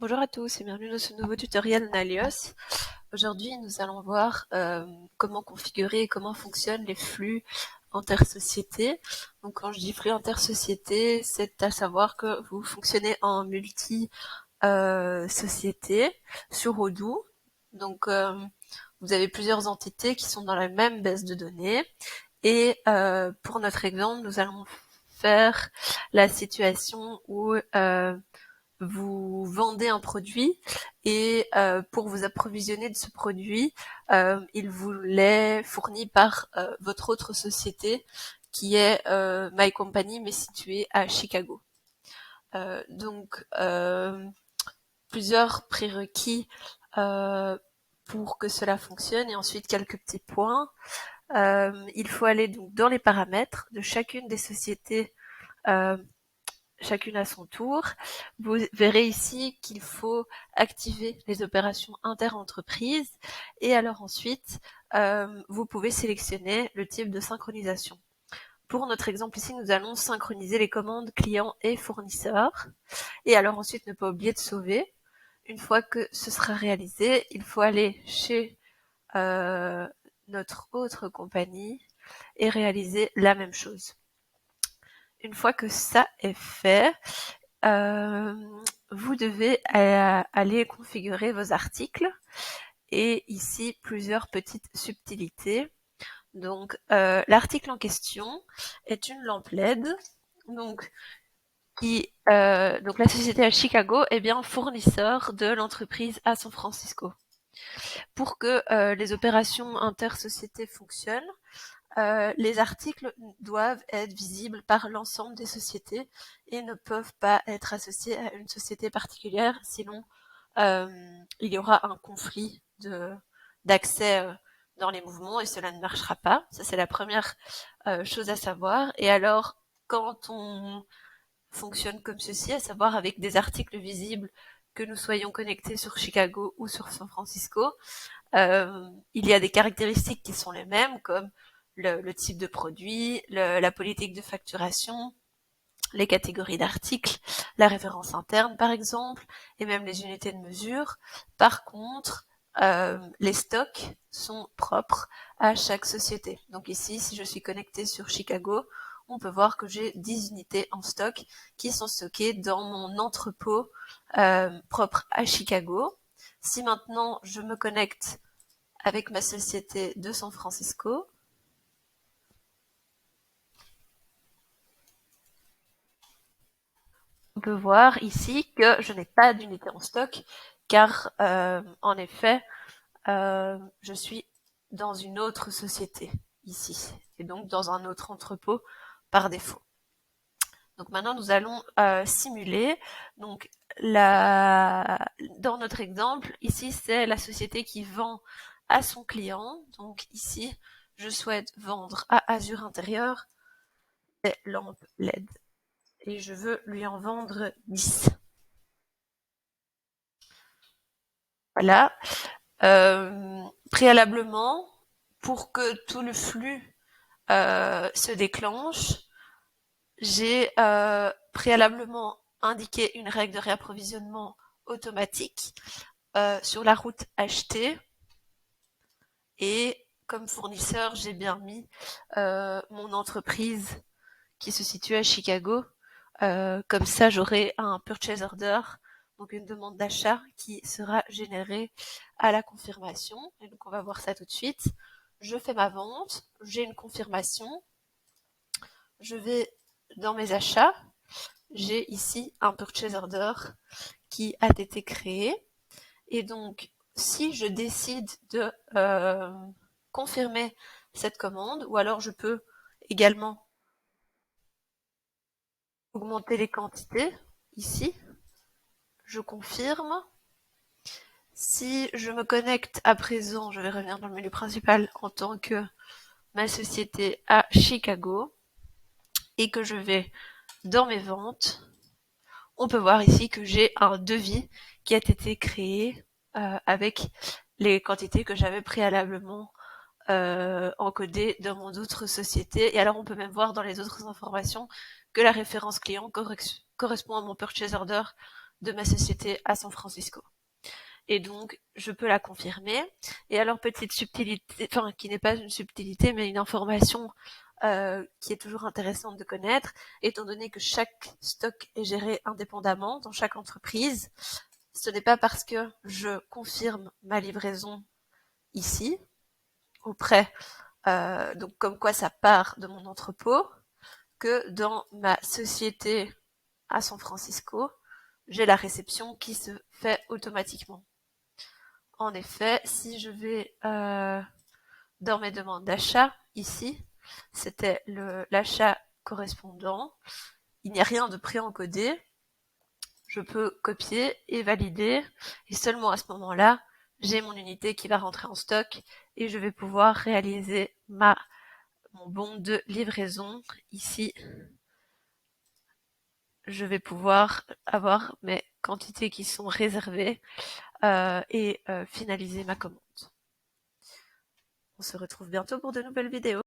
Bonjour à tous et bienvenue dans ce nouveau tutoriel Nalios. Aujourd'hui, nous allons voir comment configurer et comment fonctionnent les flux intersociétés. Donc quand je dis flux intersociétés, c'est à savoir que vous fonctionnez en multi-société sur Odoo. Donc vous avez plusieurs entités qui sont dans la même base de données. Et pour notre exemple, nous allons faire la situation où vous vendez un produit et pour vous approvisionner de ce produit, il vous l'est fourni par votre autre société qui est My Company mais située à Chicago. Donc plusieurs prérequis pour que cela fonctionne et ensuite quelques petits points. Il faut aller donc dans les paramètres de chacune des sociétés chacune à son tour. Vous verrez ici qu'il faut activer les opérations inter-entreprises et alors ensuite, vous pouvez sélectionner le type de synchronisation. Pour notre exemple ici, nous allons synchroniser les commandes clients et fournisseurs. Et alors ensuite, ne pas oublier de sauver. Une fois que ce sera réalisé, il faut aller chez notre autre compagnie et réaliser la même chose. Une fois que ça est fait, vous devez aller configurer vos articles et ici plusieurs petites subtilités. Donc l'article en question est une lampe LED donc donc la société à Chicago est bien fournisseur de l'entreprise à San Francisco. Pour que les opérations intersociétés fonctionnent, les articles doivent être visibles par l'ensemble des sociétés et ne peuvent pas être associés à une société particulière, sinon il y aura un conflit d'accès dans les mouvements et cela ne marchera pas. Ça, c'est la première chose à savoir. Et alors, quand on fonctionne comme ceci, à savoir avec des articles visibles, que nous soyons connectés sur Chicago ou sur San Francisco, il y a des caractéristiques qui sont les mêmes, comme le type de produit, la politique de facturation, les catégories d'articles, la référence interne par exemple, et même les unités de mesure. Par contre, les stocks sont propres à chaque société. Donc ici, si je suis connectée sur Chicago, on peut voir que j'ai 10 unités en stock qui sont stockées dans mon entrepôt propre à Chicago. Si maintenant je me connecte avec ma société de San Francisco, on peut voir ici que je n'ai pas d'unité en stock car en effet je suis dans une autre société ici et donc dans un autre entrepôt par défaut. Donc maintenant nous allons simuler. Donc dans notre exemple ici c'est la société qui vend à son client. Donc ici je souhaite vendre à Azure Intérieur des lampes LED et je veux lui en vendre 10. Voilà. Préalablement, pour que tout le flux se déclenche, j'ai préalablement indiqué une règle de réapprovisionnement automatique sur la route achetée et comme fournisseur, j'ai bien mis mon entreprise qui se situe à Chicago. Comme ça, j'aurai un purchase order, donc une demande d'achat qui sera générée à la confirmation. Et donc, on va voir ça tout de suite. Je fais ma vente, j'ai une confirmation. Je vais dans mes achats. J'ai ici un purchase order qui a été créé. Et donc, si je décide de confirmer cette commande, ou alors je peux également augmenter les quantités ici. Je confirme. Si je me connecte à présent, je vais revenir dans le menu principal en tant que ma société à Chicago et que je vais dans mes ventes, on peut voir ici que j'ai un devis qui a été créé avec les quantités que j'avais préalablement encodées dans mon autre société. Et alors on peut même voir dans les autres informations que la référence client correspond à mon purchase order de ma société à San Francisco. Et donc, je peux la confirmer. Et alors, petite subtilité, enfin, qui n'est pas une subtilité, mais une information qui est toujours intéressante de connaître, étant donné que chaque stock est géré indépendamment dans chaque entreprise. Ce n'est pas parce que je confirme ma livraison ici, auprès, donc comme quoi ça part de mon entrepôt, que dans ma société à San Francisco, j'ai la réception qui se fait automatiquement. En effet, si je vais dans mes demandes d'achat, ici, c'était l'achat correspondant. Il n'y a rien de pré-encodé. Je peux copier et valider. Et seulement à ce moment-là, j'ai mon unité qui va rentrer en stock et je vais pouvoir réaliser mon bon de livraison. Ici, je vais pouvoir avoir mes quantités qui sont réservées et finaliser ma commande. On se retrouve bientôt pour de nouvelles vidéos.